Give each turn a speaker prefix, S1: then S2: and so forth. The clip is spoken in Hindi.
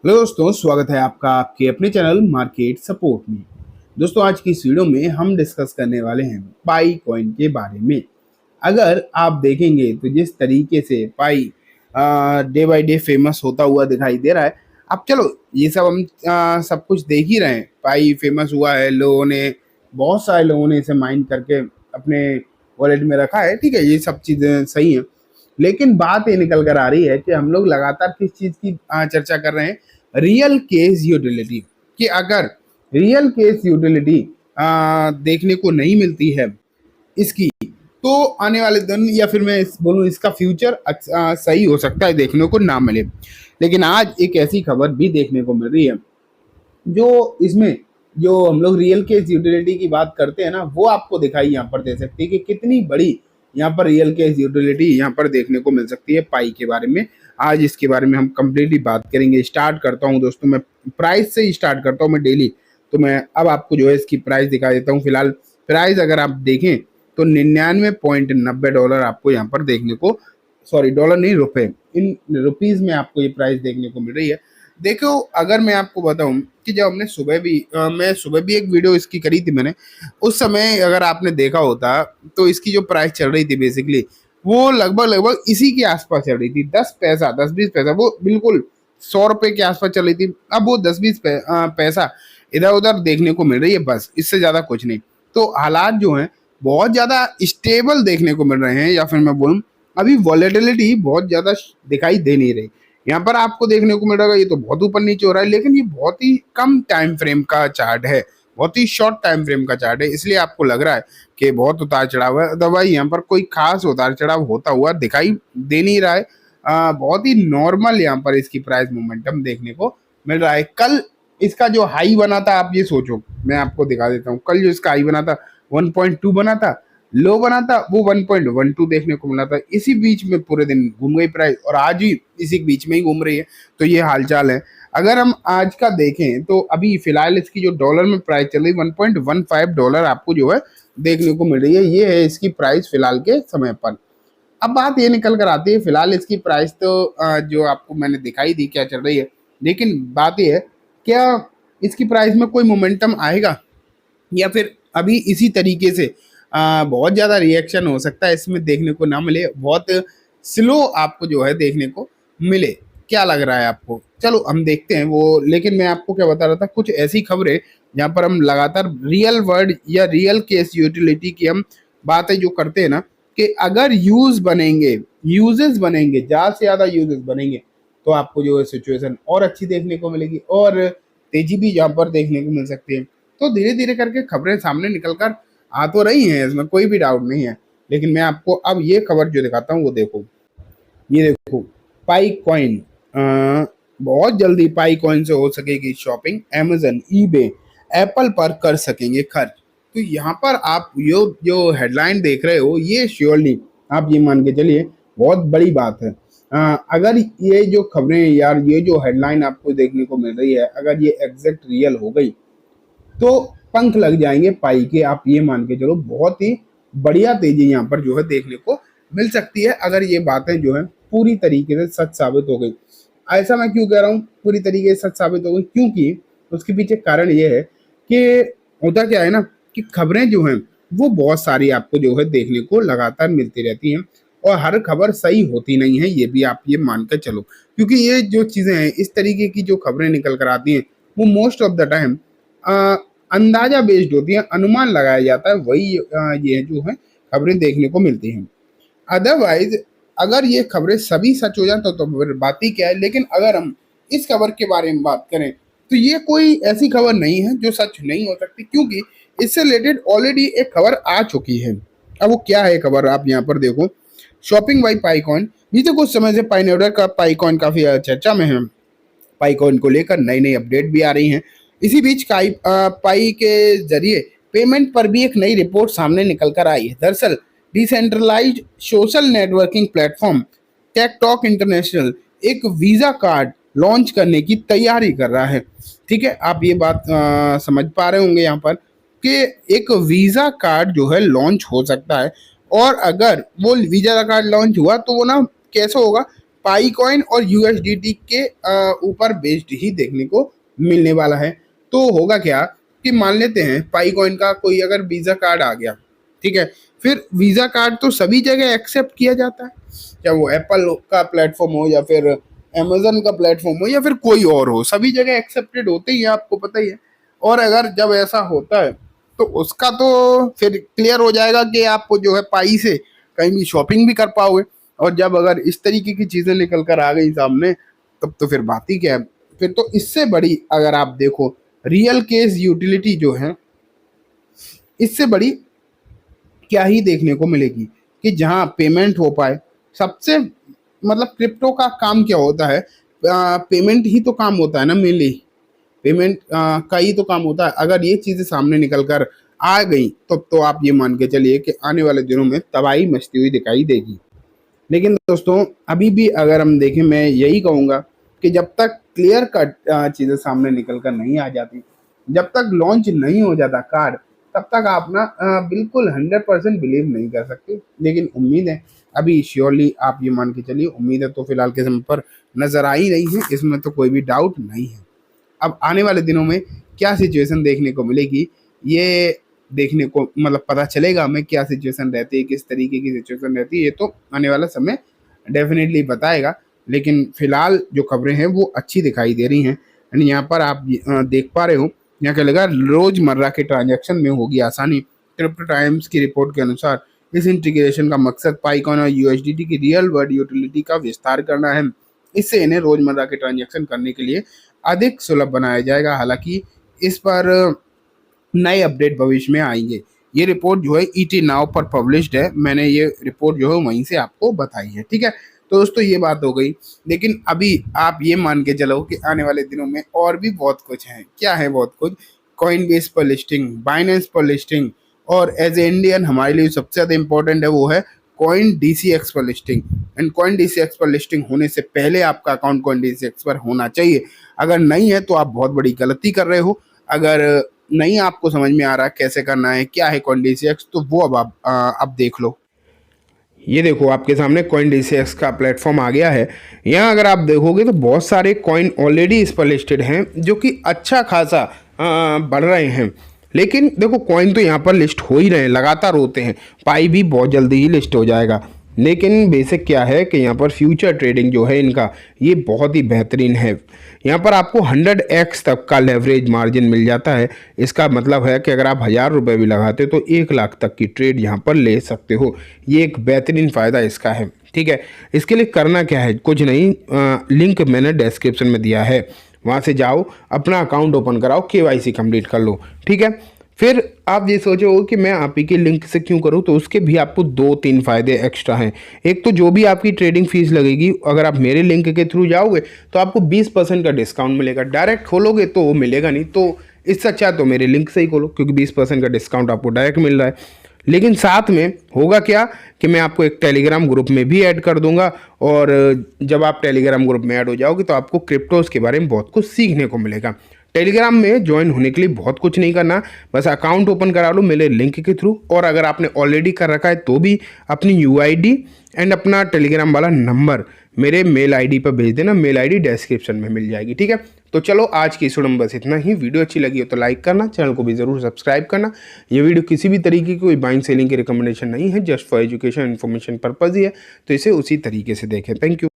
S1: हेलो दोस्तों, स्वागत है आपका आपके अपने चैनल मार्केट सपोर्ट में। दोस्तों, आज की इस वीडियो में हम डिस्कस करने वाले हैं पाई कॉइन के बारे में। अगर आप देखेंगे तो जिस तरीके से पाई डे बाय डे फेमस होता हुआ दिखाई दे रहा है। अब चलो ये सब हम सब कुछ देख ही रहे हैं। पाई फेमस हुआ है, लोगों ने बहुत सारे लोगों ने इसे माइन करके अपने वॉलेट में रखा है। ठीक है, ये सब चीज़ें सही हैं, लेकिन बात ये निकल कर आ रही है कि हम लोग लगातार किस चीज़ की चर्चा कर रहे हैं, रियल केस यूटिलिटी। कि अगर रियल केस यूटिलिटी देखने को नहीं मिलती है इसकी, तो आने वाले दिन या फिर मैं बोलूँ इसका फ्यूचर सही हो सकता है, देखने को ना मिले। लेकिन आज एक ऐसी खबर भी देखने को मिल रही है जो इसमें जो हम लोग रियल केस यूटिलिटी की बात करते हैं ना, वो आपको दिखाई यहाँ पर दे सकती है कि कितनी बड़ी यहाँ पर रियल केस यूटिलिटी यहाँ पर देखने को मिल सकती है पाई के बारे में। आज इसके बारे में हम कंप्लीटली बात करेंगे। स्टार्ट करता हूँ दोस्तों, मैं प्राइस से ही स्टार्ट करता हूँ मैं डेली। तो मैं अब आपको जो है इसकी प्राइस दिखा देता हूँ। फिलहाल प्राइस अगर आप देखें तो $99.90 आपको यहाँ पर देखने को, सॉरी डॉलर नहीं, रुपए, इन रुपीज़ में आपको ये प्राइस देखने को मिल रही है। देखो, अगर मैं आपको बताऊं कि जब हमने मैं सुबह भी एक वीडियो इसकी करी थी मैंने, उस समय अगर आपने देखा होता तो इसकी जो प्राइस चल रही थी बेसिकली वो लगभग लगभग इसी के आसपास चल रही थी। 10 पैसा 10-20 पैसा, वो बिल्कुल 100 रुपए के आसपास चल रही थी। अब वो 10-20 पैसा इधर उधर देखने को मिल रही है, बस इससे ज़्यादा कुछ नहीं। तो हालात जो हैं बहुत ज़्यादा स्टेबल देखने को मिल रहे हैं, या फिर मैं बोलूँ अभी वॉलेटिलिटी बहुत ज़्यादा दिखाई दे नहीं रही। यहाँ पर आपको देखने को मिल रहा है ये तो बहुत ऊपर नीचे हो रहा है, लेकिन ये बहुत ही कम टाइम फ्रेम का चार्ट है, बहुत ही शॉर्ट टाइम फ्रेम का चार्ट है, इसलिए आपको लग रहा है कि बहुत उतार चढ़ाव है। अदरवाइज यहाँ पर कोई खास उतार चढ़ाव होता हुआ दिखाई दे नहीं रहा है। बहुत ही नॉर्मल यहाँ पर इसकी प्राइस मोमेंटम देखने को मिल रहा है। कल इसका जो हाई बना था, आप ये सोचो, मैं आपको दिखा देता हूँ। कल जो इसका हाई बना था 1.2 बना था, लो बना था वो 1.12 देखने को मिला था। इसी बीच में पूरे दिन घूम गई प्राइस, और आज भी इसी बीच में ही घूम रही है। तो ये हालचाल है। अगर हम आज का देखें तो अभी फिलहाल इसकी जो डॉलर में प्राइस चल रही है $1.15 आपको जो है देखने को मिल रही है। ये है इसकी प्राइस फिलहाल के समय पर। अब बात ये निकल कर आती है, फिलहाल इसकी प्राइस तो जो आपको मैंने दिखाई दी क्या चल रही है, लेकिन बात ये है, क्या इसकी प्राइस में कोई मोमेंटम आएगा या फिर अभी इसी तरीके से बहुत ज़्यादा रिएक्शन हो सकता है, इसमें देखने को ना मिले, बहुत स्लो आपको जो है देखने को मिले। क्या लग रहा है आपको? चलो हम देखते हैं वो। लेकिन मैं आपको क्या बता रहा था, कुछ ऐसी खबरें जहाँ पर हम लगातार रियल वर्ड या रियल केस यूटिलिटी की हम बातें जो करते हैं ना, कि अगर यूजेस बनेंगे, ज़्यादा से ज़्यादा यूजेस बनेंगे, तो आपको जो है सिचुएशन और अच्छी देखने को मिलेगी और तेजी भी यहाँ पर देखने को मिल सकती है। तो धीरे धीरे करके खबरें सामने निकल कर आ तो रही हैं, इसमें कोई भी डाउट नहीं है। लेकिन मैं आपको अब ये खबर जो दिखाता हूँ वो देखो, ये देखो, पाई कॉइन। बहुत जल्दी पाई कॉइन से हो सकेगी शॉपिंग, अमेजन, ईबे, एप्पल पर कर सकेंगे खर्च। तो यहाँ पर आप जो हेडलाइन देख रहे हो, ये श्योरली आप ये मान के चलिए बहुत बड़ी बात है। अगर ये जो खबरें यार, ये जो हेडलाइन आपको देखने को मिल रही है, अगर ये एग्जैक्ट रियल हो गई तो पंख लग जाएंगे पाई के। आप ये मान के चलो बहुत ही बढ़िया तेजी यहाँ पर जो है देखने को मिल सकती है, अगर ये बातें जो है पूरी तरीके से सच साबित हो गई। ऐसा मैं क्यों कह रहा हूँ पूरी तरीके से सच साबित हो गई? क्योंकि उसके पीछे कारण ये है कि होता क्या है ना, कि खबरें जो हैं वो बहुत सारी आपको जो है देखने को लगातार मिलती रहती हैं, और हर खबर सही होती नहीं है, ये भी आप ये मान कर चलो। क्योंकि ये जो चीज़ें हैं, इस तरीके की जो खबरें निकल कर आती हैं, वो मोस्ट ऑफ द टाइम अंदाजा बेस्ड होती है, अनुमान लगाया जाता है, वही ये जो है खबरें देखने को मिलती हैं। अदरवाइज अगर ये खबरें सभी सच हो जाए तो फिर बात ही क्या है। लेकिन अगर हम इस खबर के बारे में बात करें तो ये कोई ऐसी खबर नहीं है जो सच नहीं हो सकती, क्योंकि इससे रिलेटेड ऑलरेडी एक खबर आ चुकी है। अब वो क्या है खबर, आप यहाँ पर देखो, शॉपिंग बाई पाईकॉइन। बीते कुछ समय से पाइनोडर का पाईकॉइन काफी चर्चा में है। पाईकॉइन को लेकर नई नई अपडेट भी आ रही हैं। इसी बीच पाई के जरिए पेमेंट पर भी एक नई रिपोर्ट सामने निकल कर आई है। दरअसल decentralised social networking platform TechTalk international एक वीजा कार्ड लॉन्च करने की तैयारी कर रहा है। ठीक है, आप ये बात समझ पा रहे होंगे यहाँ पर कि एक वीजा कार्ड जो है लॉन्च हो सकता है। और अगर वो वीजा कार्ड लॉन्च हुआ तो वो ना कैसे होगा पाई कॉइन और यूएसडीटी के ऊपर बेस्ड ही देखने को मिलने वाला है। तो होगा क्या कि मान लेते हैं पाई कॉइन का कोई अगर वीज़ा कार्ड आ गया, ठीक है, फिर वीज़ा कार्ड तो सभी जगह एक्सेप्ट किया जाता है, चाहे वो एप्पल का प्लेटफॉर्म हो या फिर अमेजन का प्लेटफॉर्म हो या फिर कोई और हो, सभी जगह एक्सेप्टेड होते ही है, आपको पता ही है। और अगर जब ऐसा होता है तो उसका तो फिर क्लियर हो जाएगा कि आप जो है पाई से कहीं भी शॉपिंग भी कर पाओगे। और जब अगर इस तरीके की चीज़ें निकल कर आ गई सामने, तब तो फिर बात ही क्या है। फिर तो इससे बड़ी अगर आप देखो रियल केस यूटिलिटी जो है, इससे बड़ी क्या ही देखने को मिलेगी कि जहाँ पेमेंट हो पाए। सबसे मतलब क्रिप्टो का काम क्या होता है, पेमेंट ही तो काम होता है ना मेनली, पेमेंट का ही तो काम होता है। अगर ये चीज़ें सामने निकल कर आ गई तो आप ये मान के चलिए कि आने वाले दिनों में तबाही मचती हुई दिखाई देगी। लेकिन दोस्तों अभी भी अगर हम देखें, मैं यही कहूँगा कि जब तक क्लियर कट चीज़ें सामने निकल कर नहीं आ जाती, जब तक लॉन्च नहीं हो जाता कार्ड, तब तक आप ना बिल्कुल 100% बिलीव नहीं कर सकते। लेकिन उम्मीद है, अभी श्योरली आप ये मान के चलिए, उम्मीद है तो फिलहाल के समय पर नज़र आ ही रही है, इसमें तो कोई भी डाउट नहीं है। अब आने वाले दिनों में क्या सिचुएशन देखने को मिलेगी, ये देखने को मतलब पता चलेगा हमें क्या सिचुएशन रहती है, किस तरीके की सिचुएशन रहती है, ये तो आने वाला समय डेफिनेटली बताएगा। लेकिन फिलहाल जो खबरें हैं वो अच्छी दिखाई दे रही हैं। एंड यहाँ पर आप देख पा रहे हो, यहाँ क्या लगा, रोजमर्रा के ट्रांजैक्शन में होगी आसानी। क्रिप्टो टाइम्स की रिपोर्ट के अनुसार इस इंटीग्रेशन का मकसद पाइकॉइन और यूएसडीटी की रियल वर्ल्ड यूटिलिटी का विस्तार करना है। इससे इन्हें रोजमर्रा के ट्रांजैक्शन करने के लिए अधिक सुलभ बनाया जाएगा। हालांकि इस पर नए अपडेट भविष्य में आएंगे। ये रिपोर्ट जो है ईटी नाउ पर पब्लिश्ड है, मैंने ये रिपोर्ट जो है वहीं से आपको बताई है, ठीक है। तो दोस्तों ये बात हो गई। लेकिन अभी आप ये मान के चलो कि आने वाले दिनों में और भी बहुत कुछ है। क्या है बहुत कुछ? कॉइनबेस पर लिस्टिंग, बाइनेंस पर लिस्टिंग, और एज ए इंडियन हमारे लिए सबसे ज़्यादा इंपॉर्टेंट है वो है कॉइन डीसीएक्स पर लिस्टिंग। एंड कॉइन डीसीएक्स पर लिस्टिंग होने से पहले आपका अकाउंट कॉइन डीसीएक्स पर होना चाहिए। अगर नहीं है तो आप बहुत बड़ी गलती कर रहे हो। अगर नहीं आपको समझ में आ रहा कैसे करना है, क्या है कॉइन डीसीएक्स, तो वो अब आप देख लो। ये देखो आपके सामने कॉइन डीसीएक्स का प्लेटफॉर्म आ गया है। यहाँ अगर आप देखोगे तो बहुत सारे कॉइन ऑलरेडी इस पर लिस्टेड हैं, जो कि अच्छा खासा बढ़ रहे हैं। लेकिन देखो कॉइन तो यहाँ पर लिस्ट हो ही रहे हैं, लगातार होते हैं। पाई भी बहुत जल्दी ही लिस्ट हो जाएगा। लेकिन बेसिक क्या है कि यहाँ पर फ्यूचर ट्रेडिंग जो है इनका, ये बहुत ही बेहतरीन है। यहाँ पर आपको 100x तक का लेवरेज मार्जिन मिल जाता है। इसका मतलब है कि अगर आप 1000 रुपये भी लगाते तो 1 लाख तक की ट्रेड यहाँ पर ले सकते हो। ये एक बेहतरीन फ़ायदा इसका है, ठीक है। इसके लिए करना क्या है, कुछ नहीं, लिंक मैंने डिस्क्रिप्शन में दिया है, वहाँ से जाओ, अपना अकाउंट ओपन कराओ, केवाईसी कंप्लीट कर लो, ठीक है। फिर आप ये सोचोगे कि मैं आप ही के लिंक से क्यों करूं, तो उसके भी आपको 2-3 फ़ायदे एक्स्ट्रा हैं। एक तो जो भी आपकी ट्रेडिंग फीस लगेगी, अगर आप मेरे लिंक के थ्रू जाओगे तो आपको 20% का डिस्काउंट मिलेगा। डायरेक्ट खोलोगे तो वो मिलेगा नहीं, तो इससे अच्छा तो मेरे लिंक से ही खोलो, क्योंकि 20% का डिस्काउंट आपको डायरेक्ट मिल रहा है। लेकिन साथ में होगा क्या कि मैं आपको एक टेलीग्राम ग्रुप में भी ऐड कर दूंगा, और जब आप टेलीग्राम ग्रुप में ऐड हो जाओगे तो आपको क्रिप्टोज़ के बारे में बहुत कुछ सीखने को मिलेगा। टेलीग्राम में ज्वाइन होने के लिए बहुत कुछ नहीं करना, बस अकाउंट ओपन करा लो मेरे लिंक के थ्रू, और अगर आपने ऑलरेडी कर रखा है तो भी अपनी यूआईडी एंड अपना टेलीग्राम वाला नंबर मेरे मेल आईडी पर भेज देना। मेल आईडी डिस्क्रिप्शन में मिल जाएगी, ठीक है। तो चलो आज की इस वीडियो में बस इतना ही। वीडियो अच्छी लगी हो तो लाइक करना, चैनल को भी ज़रूर सब्सक्राइब करना। ये वीडियो किसी भी तरीके की कोई बाइंग सेलिंग की रिकमेंडेशन नहीं है, just for education information purpose ही है, तो इसे उसी तरीके से देखें। Thank you.